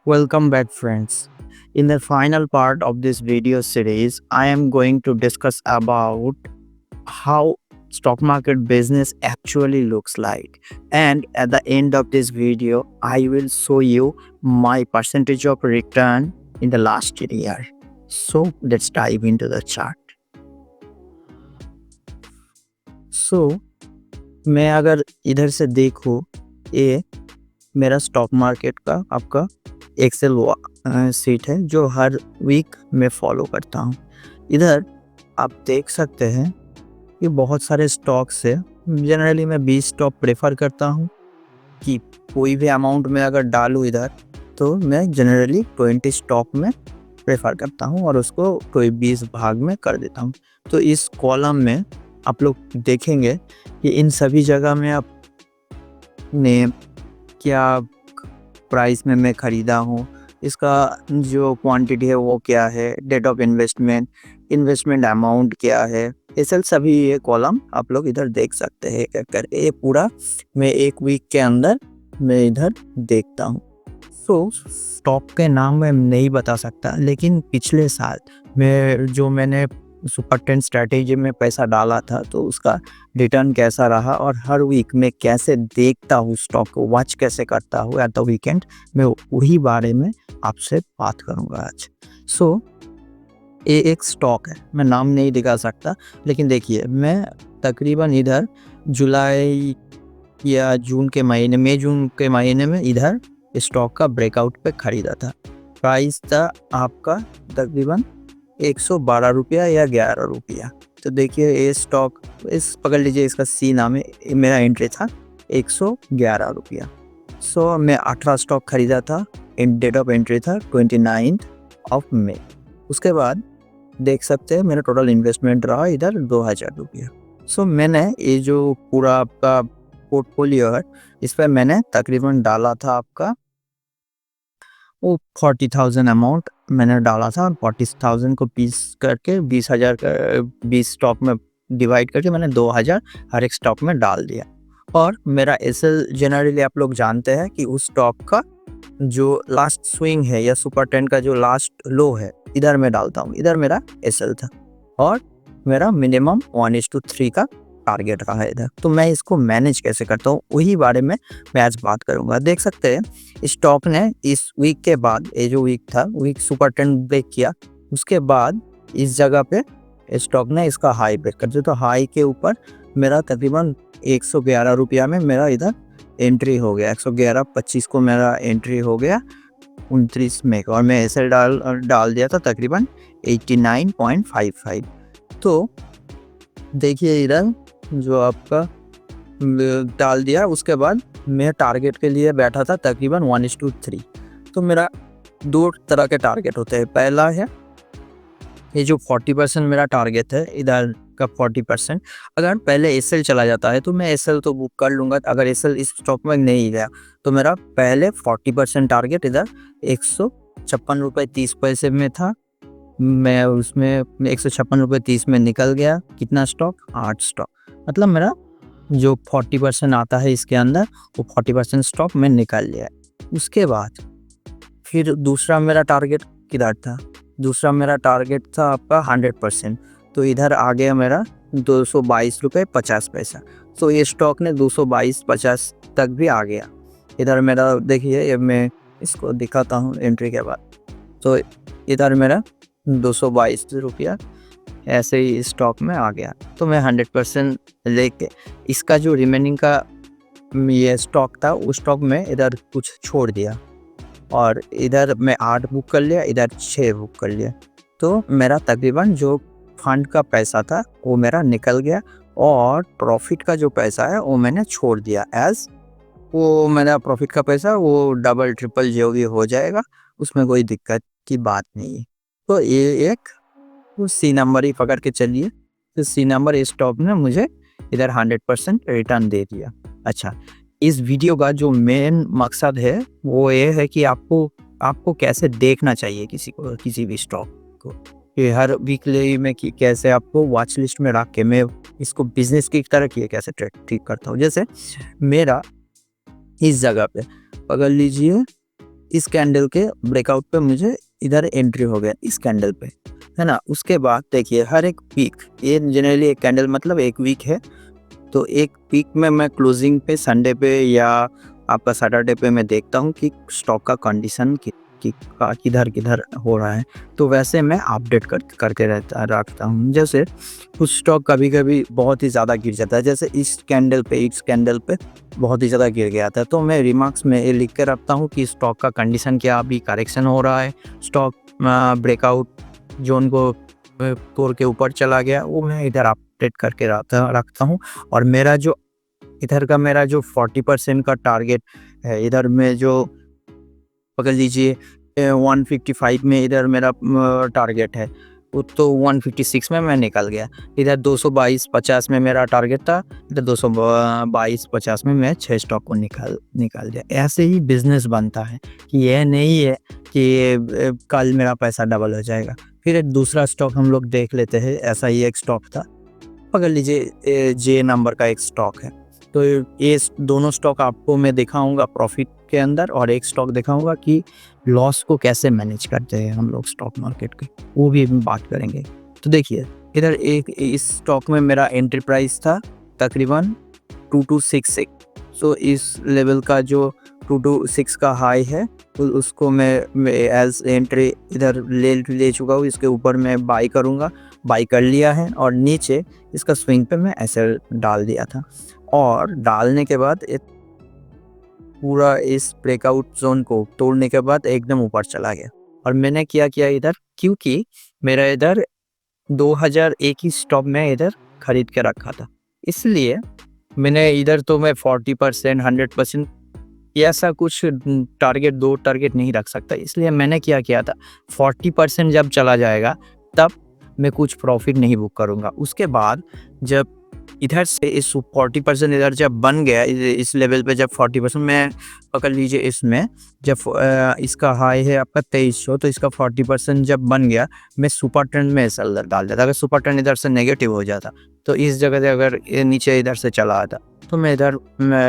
Welcome back, friends. In the final part of this video series, I am going to discuss about how stock market business actually looks like. And at the end of this video, I will show you my percentage of return in the last year. So let's dive into the chart. So मैं अगर इधर से देखूँ, ये मेरा stock market का आपका Excel seat है जो हर वीक मैं फॉलो करता हूँ। इधर आप देख सकते हैं कि बहुत सारे स्टॉक्स है। जनरली मैं 20 स्टॉक प्रेफर करता हूँ कि कोई भी अमाउंट में अगर डालूँ इधर, तो मैं जनरली 20 स्टॉक में प्रेफर करता हूँ और उसको कोई 20 भाग में कर देता हूँ। तो इस कॉलम में आप लोग देखेंगे कि इन सभी जगह में आप ने क्या प्राइस में मैं ख़रीदा हूँ, इसका जो क्वांटिटी है वो क्या है, date of investment, investment amount क्या है, ये सभी ये कॉलम आप लोग इधर देख सकते हैं। करके ये पूरा मैं एक वीक के अंदर मैं इधर देखता हूँ। सो स्टॉक के नाम मैं नहीं बता सकता, लेकिन पिछले साल मैंने सुपर 10 स्ट्रैटेजी में पैसा डाला था, तो उसका रिटर्न कैसा रहा और हर वीक में कैसे देखता हूँ स्टॉक को, वॉच कैसे करता हूँ एट द वीकेंड, मैं वही बारे में आपसे बात करूँगा आज। सो ये एक स्टॉक है, मैं नाम नहीं दिखा सकता, लेकिन देखिए मैं तकरीबन इधर जुलाई या जून के महीने में, जून के महीने में इधर स्टॉक का ब्रेकआउट पे ख़रीदा था। प्राइस था आपका तकरीबन 112 रुपया या 11 रुपया। तो देखिए ये स्टॉक, इस पकड़ लीजिए, इसका सी नाम है, मेरा एंट्री था 111 रुपया। सो मैं 18 स्टॉक ख़रीदा था, डेट ऑफ एंट्री था 29 मई। उसके बाद देख सकते हैं मेरा टोटल इन्वेस्टमेंट रहा इधर 2000 रुपया। सो मैंने ये जो पूरा आपका पोर्टफोलियो है, इस पर मैंने तकरीबन डाला था आपका वो 40,000 अमाउंट मैंने डाला था, और 40,000 को 20 करके 20,000 का 20 स्टॉक में डिवाइड करके मैंने 2,000 हर एक स्टॉक में डाल दिया। और मेरा एसएल जनरली आप लोग जानते हैं कि उस स्टॉक का जो लास्ट स्विंग है या सुपर 10 का जो लास्ट लो है, इधर मैं डालता हूँ। इधर मेरा एसएल था और मेरा मिनिमम 1:3 का टारगेट रहा है इधर। तो मैं इसको मैनेज कैसे करता हूँ, वही बारे में मैं आज बात करूँगा। देख सकते हैं स्टॉक ने इस वीक के बाद, ये जो वीक था, वीक सुपर 10 ब्रेक किया, उसके बाद इस जगह पे स्टॉक ने इसका हाई ब्रेक कर दिया। तो हाई के ऊपर मेरा तकरीबन 111 रुपया में मेरा इधर एंट्री हो गया। 111.25 को मेरा एंट्री हो गया 29 मई को, और मैं ऐसे डाल दिया था तकरीबन 89.55। तो देखिए इधर जो आपका डाल दिया, उसके बाद मैं टारगेट के लिए बैठा था तकरीबन 1:3। तो मेरा दो तरह के टारगेट होते हैं। पहला है ये जो 40% मेरा टारगेट है, इधर का 40%, अगर पहले एसएल चला जाता है तो मैं एसएल तो बुक कर लूँगा। अगर एसएल इस स्टॉक में नहीं गया तो मेरा पहले 40% टारगेट इधर 156 रुपये 30 पैसे में था। मैं उसमें 156 रुपये 30 में निकल गया। कितना स्टॉक? 8 स्टॉक। मतलब मेरा जो 40% आता है इसके अंदर, वो 40% स्टॉक में निकाल लिया। उसके बाद फिर दूसरा मेरा टारगेट किधर था? दूसरा मेरा टारगेट था आपका 100%। तो इधर आ गया मेरा 222 रुपये 50 पैसा। तो ये स्टॉक ने 222.50 तक भी आ गया। इधर मेरा देखिए, ये मैं इसको दिखाता हूँ एंट्री के बाद। तो इधर मेरा 222 रुपया ऐसे ही स्टॉक में आ गया। तो मैं 100% लेके इसका जो रिमेनिंग का ये स्टॉक था, उस स्टॉक में इधर कुछ छोड़ दिया, और इधर मैं 8 बुक कर लिया, इधर 6 बुक कर लिया। तो मेरा तकरीबन जो फंड का पैसा था वो मेरा निकल गया, और प्रॉफिट का जो पैसा है वो मैंने छोड़ दिया। एज वो मेरा प्रॉफिट का पैसा वो डबल ट्रिपल जो भी हो जाएगा, उसमें कोई दिक्कत की बात नहीं है। तो ये एक सी नंबर ही पकड़ के चलिए। तो सी नंबर स्टॉक ने मुझे इधर 100% रिटर्न दे दिया। अच्छा, इस वीडियो का जो मेन मकसद है वो ये है कि आपको कैसे देखना चाहिए किसी भी स्टॉक को, कि हर वीकली में कि कैसे आपको वॉच लिस्ट में रख के मैं इसको बिजनेस की तरह किए कैसे ट्रीट करता हूँ। जैसे मेरा इस जगह पे पकड़ लीजिए इस कैंडल के ब्रेकआउट पे मुझे इधर एंट्री हो गया इस कैंडल पे, है ना। उसके बाद देखिए हर एक वीक, ये जनरली एक कैंडल मतलब एक वीक है, तो एक वीक में मैं क्लोजिंग पे संडे पे या आपका सैटरडे पे मैं देखता हूँ कि स्टॉक का कंडीशन किधर किधर हो रहा है। तो वैसे मैं अपडेट करके रखता हूँ। जैसे कुछ स्टॉक कभी कभी बहुत ही ज़्यादा गिर जाता है, जैसे इस कैंडल पे बहुत ही ज़्यादा गिर गया था, तो मैं रिमार्क्स में ये लिख के रखता हूँ कि स्टॉक का कंडीशन क्या, अभी करेक्शन हो रहा है, स्टॉक ब्रेकआउट जोन को तोड़ के ऊपर चला गया, वो मैं इधर अपडेट करके रखता हूँ। और मेरा जो 40% का टारगेट है, इधर में जो पकड़ लीजिए 155 में इधर मेरा टारगेट है, वो तो 156 में मैं निकल गया। इधर 222.50 में मेरा टारगेट था, इधर 222.50 में मैं 6 स्टॉक को निकाल दिया। ऐसे ही बिजनेस बनता है कि यह नहीं है कि कल मेरा पैसा डबल हो जाएगा। फिर एक दूसरा स्टॉक हम लोग देख लेते हैं। ऐसा ही एक स्टॉक था, पकड़ लीजिए जे नंबर का एक स्टॉक है। तो ये दोनों स्टॉक आपको मैं दिखाऊंगा प्रॉफिट के अंदर, और एक स्टॉक दिखाऊंगा कि लॉस को कैसे मैनेज करते हैं हम लोग स्टॉक मार्केट के, वो भी हम बात करेंगे। तो देखिए इधर एक इस स्टॉक में मेरा एंट्री प्राइस था तकरीबन 2266। सो इस लेवल का जो 226 का हाई है, तो उसको मैं एज एंट्री इधर ले चुका हूँ। इसके ऊपर मैं बाई करूँगा, बाई कर लिया है, और नीचे इसका स्विंग पे मैं ऐसे डाल दिया था। और डालने के बाद पूरा इस ब्रेकआउट जोन को तोड़ने के बाद एकदम ऊपर चला गया। और मैंने क्या किया इधर, क्योंकि मेरा इधर 2001 की स्टॉक में इधर खरीद के रखा था, इसलिए मैंने इधर तो मैं 40% 100% ऐसा कुछ टारगेट, 2 टारगेट नहीं रख सकता। इसलिए मैंने क्या किया था, 40% जब चला जाएगा तब मैं कुछ प्रॉफिट नहीं बुक करूँगा। उसके बाद जब इधर से इस 40% इधर जब बन गया, इस लेवल पे जब 40% में पकड़ लीजिए, इसमें जब इसका हाई है आपका 2300, तो इसका 40% जब बन गया, मैं सुपर ट्रेंड में एसएल डाल देता। अगर सुपर ट्रेंड इधर से नेगेटिव हो जाता, तो इस जगह से अगर नीचे इधर से चला आता, तो मैं इधर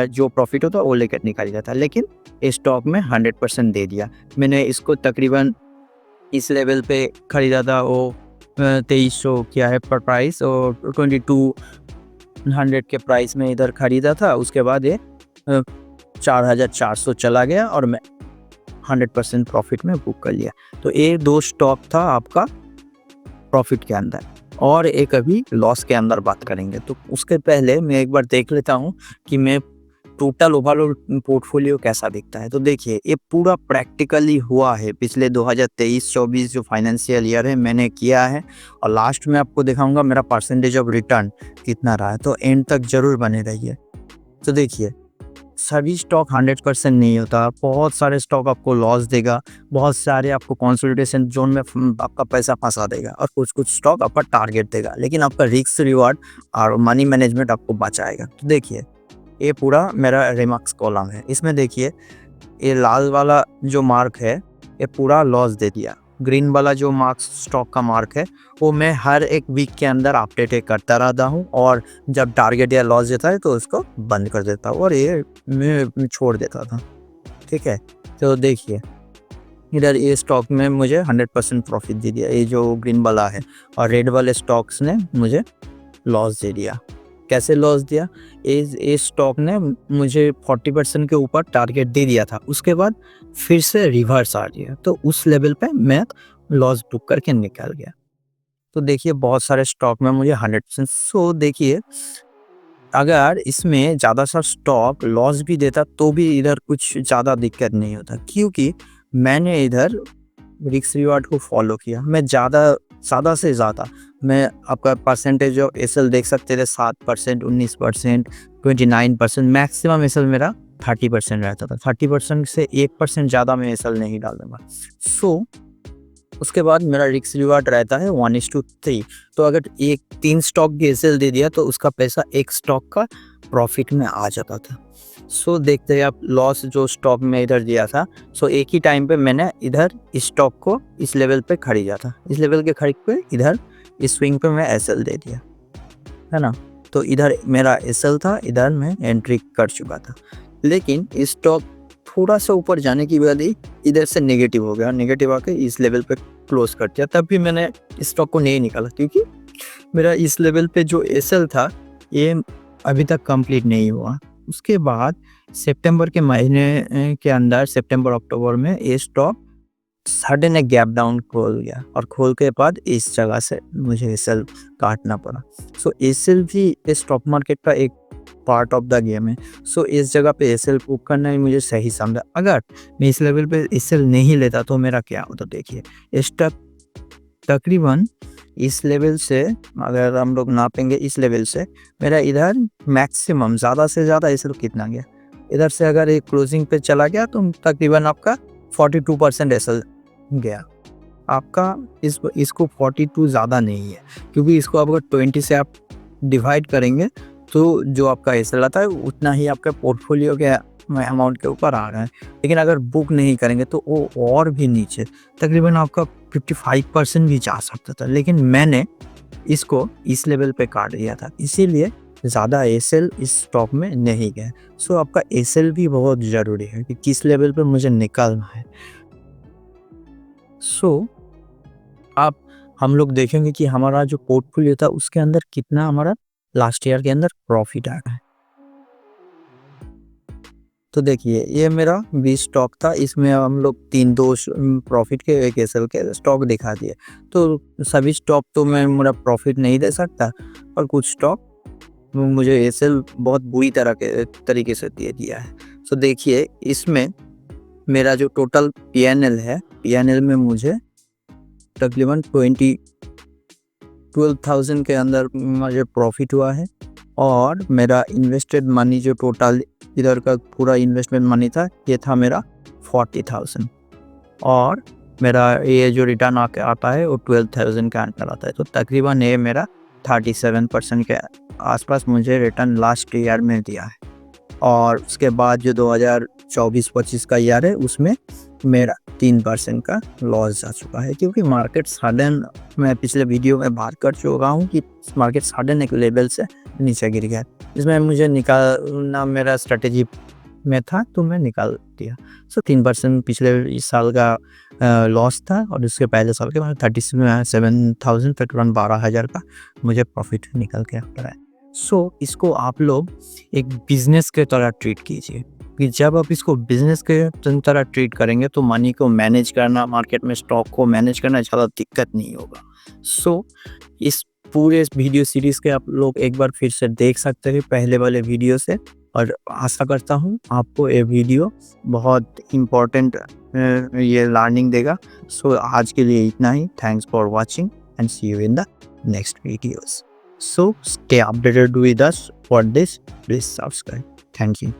जो प्रॉफिट होता वो लेकर निकाल जाता। लेकिन इस स्टॉक में 100% दे दिया। मैंने इसको तकरीबन इस लेवल पे खरीदा था, वो 2300 क्या है पर प्राइस, और 2200 के प्राइस में इधर खरीदा था। उसके बाद ये 4400 चला गया और मैं 100% प्रॉफिट में बुक कर लिया। तो ये 2 स्टॉक था आपका प्रॉफिट के अंदर, और एक अभी लॉस के अंदर बात करेंगे। तो उसके पहले मैं एक बार देख लेता हूँ कि मैं टोटल ओवरऑल पोर्टफोलियो कैसा दिखता है। तो देखिए ये पूरा प्रैक्टिकली हुआ है, पिछले 2023-24 जो फाइनेंशियल ईयर है मैंने किया है, और लास्ट में आपको दिखाऊंगा मेरा परसेंटेज ऑफ रिटर्न कितना रहा है। तो एंड तक जरूर बने रहिए। तो देखिए सभी स्टॉक 100% नहीं होता, बहुत सारे स्टॉक आपको लॉस देगा, बहुत सारे आपको कंसोलिडेशन जोन में आपका पैसा फंसा देगा, और कुछ कुछ स्टॉक आपका टारगेट देगा, लेकिन आपका रिस्क रिवार्ड और मनी मैनेजमेंट आपको बचाएगा। तो देखिए ये पूरा मेरा रिमार्क्स कॉलम है, इसमें देखिए ये लाल वाला जो मार्क है ये पूरा लॉस दे दिया, ग्रीन वाला जो मार्क्स स्टॉक का मार्क है वो मैं हर एक वीक के अंदर अपडेट करता रहता हूँ, और जब टारगेट या लॉस देता है तो उसको बंद कर देता हूँ और ये मैं छोड़ देता था। ठीक है, तो देखिए इधर ये स्टॉक में मुझे 100% प्रॉफिट दे दिया, ये जो ग्रीन वाला है, और रेड वाले स्टॉक्स ने मुझे लॉस दे दिया। कैसे लॉस दिया, इस स्टॉक ने मुझे 40% के ऊपर टारगेट दे दिया था, उसके बाद फिर से रिवर्स आ गया, तो उस लेवल पे मैं लॉस बुक करके निकल गया। तो देखिए बहुत सारे स्टॉक में मुझे 100%। सो देखिए अगर इसमें ज़्यादा सा स्टॉक लॉस भी देता तो भी इधर कुछ ज़्यादा दिक्कत नहीं होता, क्योंकि मैंने इधर रिस्क रिवार्ड को फॉलो किया। मैं ज़्यादा से ज़्यादा, मैं आपका परसेंटेज ऑफ एसएल देख सकते थे, 7%, 19%, 29%, मैक्सिमम एसएल मेरा 30% रहता था। 30% से 1% ज़्यादा मैं एसएल नहीं डाल दूँगा। सो उसके बाद मेरा रिस्क रिवार्ड रहता है 1:3। तो अगर 3 स्टॉक की एसएल दे दिया तो उसका पैसा एक स्टॉक का प्रॉफिट में आ जाता था। सो देखते हैं आप लॉस जो स्टॉक में इधर दिया था, सो एक ही टाइम पे मैंने इधर इस स्टॉक को इस लेवल पे खरीदा था, इस लेवल के खरीद पे इधर इस स्विंग पे मैं एसएल दे दिया, है ना। तो इधर मेरा एसएल था, इधर मैं एंट्री कर चुका था। लेकिन इस स्टॉक थोड़ा सा ऊपर जाने की बाद ही इधर से नेगेटिव हो गया, नेगेटिव आके इस लेवल पे क्लोज कर दिया। तब भी मैंने स्टॉक को नहीं निकाला क्योंकि मेरा इस लेवल पे जो एसएल था ये अभी तक कंप्लीट नहीं हुआ। उसके बाद सितंबर के महीने के अंदर, सितंबर अक्टूबर में ये स्टॉक सडन एक गैप डाउन खोल गया और खोल के बाद इस जगह से मुझे एसएल काटना पड़ा। सो एसएल भी स्टॉक मार्केट का एक पार्ट ऑफ द गेम है। सो इस जगह पे एसएल बुक करना ही मुझे सही समझा। अगर मैं इस लेवल पे एसएल नहीं लेता तो मेरा क्या होता, देखिए स्टॉक तकरीबन इस लेवल से अगर हम लोग नापेंगे, इस लेवल से मेरा इधर मैक्सिमम ज़्यादा से ज़्यादा एसएल कितना गया, इधर से अगर एक क्लोजिंग पे चला गया तो तकरीबन आपका 42% एसएल गया। आपका इसको 42 ज़्यादा नहीं है क्योंकि इसको अगर 20 से आप डिवाइड करेंगे तो जो आपका एसएल आता है उतना ही आपके पोर्टफोलियो के अमाउंट के ऊपर आ रहा है। लेकिन अगर बुक नहीं करेंगे तो वो और भी नीचे तकरीबन आपका 55% भी जा सकता था। लेकिन मैंने इसको इस लेवल पे काट दिया था, इसीलिए ज़्यादा एसएल इस स्टॉक में नहीं गया। सो आपका एसएल भी बहुत ज़रूरी है कि किस लेवल पे मुझे निकालना है। सो आप हम लोग देखेंगे कि हमारा जो पोर्टफोलियो था उसके अंदर कितना हमारा लास्ट ईयर के अंदर प्रॉफिट आया है। तो देखिए ये मेरा 20 स्टॉक था, इसमें हम लोग 2 प्रॉफिट के, 1 एसएल के स्टॉक दिखा दिए। तो सभी स्टॉक तो मैं मेरा प्रॉफिट नहीं दे सकता और कुछ स्टॉक मुझे एसएल बहुत बुरी तरीके से दे दिया है। सो देखिए इसमें मेरा जो टोटल पीएनएल है, पीएनएल में मुझे तकरीबन 12,000 के अंदर मुझे प्रॉफिट हुआ है और मेरा इन्वेस्टेड मनी जो टोटल इधर का पूरा इन्वेस्टमेंट मनी था ये था मेरा 40,000 और मेरा ये जो रिटर्न आता है वो 12,000 का अंदर आता है। तो तकरीबन ये मेरा 37% के आसपास मुझे रिटर्न लास्ट ईयर में दिया है। और उसके बाद जो 2024-25 का ईयर है उसमें मेरा 3% का लॉस जा चुका है क्योंकि मार्केट सडन, मैं पिछले वीडियो में बात कर चुका हूँ कि मार्केट सडन एक लेवल से नीचे गिर गया। इसमें मुझे निकालना मेरा स्ट्रेटेजी में था तो मैं निकाल दिया। सो 3% पिछले इस साल का लॉस था और उसके पहले साल के बाद 37,000 तकरीबन 12,000 का मुझे प्रॉफिट निकल के आता है। सो इसको आप लोग एक बिजनेस के तरह ट्रीट कीजिए कि जब आप इसको बिजनेस के तरह ट्रीट करेंगे तो मनी को मैनेज करना, मार्केट में स्टॉक को मैनेज करना ज़्यादा दिक्कत नहीं होगा। सो इस पूरे वीडियो सीरीज़ के आप लोग एक बार फिर से देख सकते हैं पहले वाले वीडियो से और आशा करता हूँ आपको ये वीडियो बहुत इम्पोर्टेंट ये लर्निंग देगा। सो आज के लिए इतना ही। Thanks for watching and see you in the next videos. So stay updated with us for this. Please subscribe. Thank you.